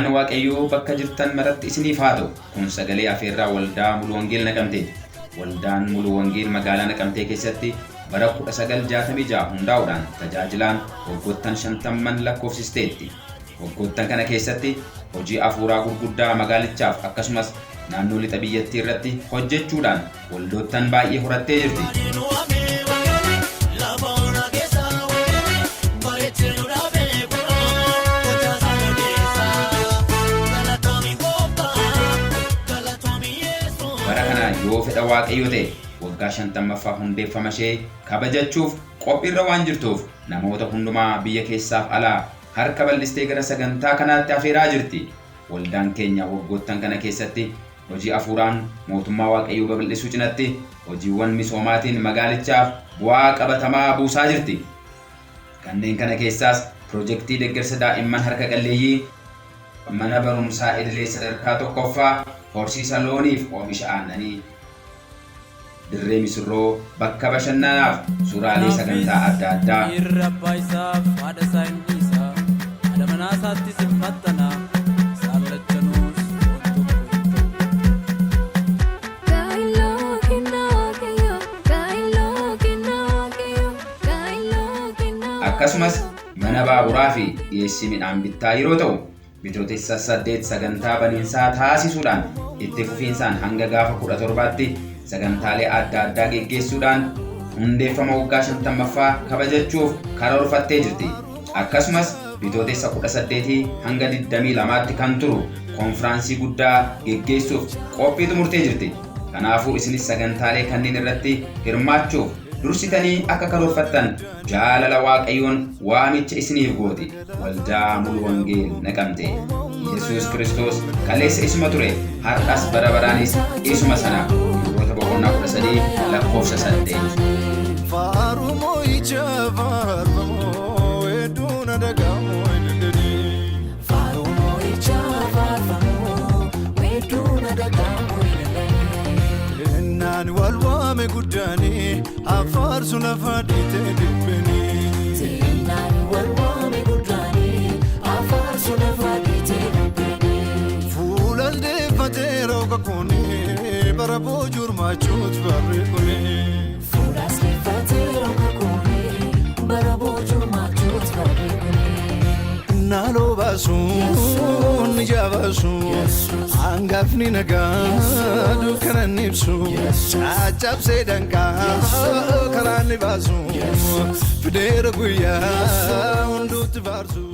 Nagaan Waaqayyoo bakka jirtan maratti isiniif haa ta'u. Kun sagalee afeerraa waldaa Muluu Wangeelaa Naqamteeti. Waldaan Muluu Wangeelaa magaalaa Naqamtee keessatti bara 1966 hundaa'uudhaan tajaajilaan waggoottan 50 lakkoofsisteetti. Waggoottan kana keessatti hojii afuuraa gurguddaa magaalichaaf akkasumas naannoo lixa biyyattii irratti hojjechuudhaan waldoottan baay'ee horattee jirti. Bara kana yoo fedha Waaqayyoo ta'e waggaa 50ffaa hundeeffama ishee kabajachuuf qophiirra waan jirtuuf namoota hundumaa biyya keessaaf alaa harka bal'istee gara sagantaa kanaatti afeeraa jirti. Waldaan keenya waggoottan kana keessatti hojii afuuraan mootummaa Waaqayyoo babal'isuu cinatti hojiiwwan misoomaatiin magaalichaaf bu'aa qabatamaa buusaa jirti. Kanneen kana keessaas piroojeektii deeggarsa daa'imman harka qalleeyyii, mana barumsaa idilee sadarkaa tokkoffaa, horsiisa looniif oomisha aannanii, dirree misirroo, bakka bashannanaaf suuraalee sagantaa adda addaa. Akkasumas mana baaburaa fi dhiyeessii midhaan bittaa yeroo ta'u bitootessa 8 sagantaa baniinsaa taasisuudhaan itti fufiinsaan hanga gaafa 17tti sagantaalee adda addaa geggeessuudhaan hundeeffama waggaa 50ffaa kabajachuuf karoorfattee jirti. Akkasumas bitootessa 18 hanga 22tti kan turu konfiraansii guddaa geggeessuuf qophii xumurtee jirti. Kanaafuu isinis sagantaalee kanneen irratti hirmaachuuf dursitanii akka karoorfattan jaalala Waaqayyoon waamicha isiniif gooti. Waldaa Muluu Wangeelaa Naqamtee. Yesuus Kiristoos kaleessa isuma ture, har'as bara baraanis isuma sana. Yeroo boqonnaa 13 lakkoofsa 8. Faarumoo ija faarfamoo hedduun adagamoo hin Faarumoo ija faarfamoo hedduun adagamoo Naan walwaame guddaanii afaarsu lafa dhiitee dibbanii. Naan walwaame guddaanii afaarsu lafa dhiitee dibbanii. Fuulan deeffatee rooga koonee bara boojuu maachuut barree koonee. Fuulas deeffatee rooga koonee bara boojuu maachuut barree koonee. Naaloo baasuun ni jabaasuun hangafni nagaa dukkana ni ibsu caccabsee danqaa karaa ni baasuun fideera guyyaa hunduutti faarsu.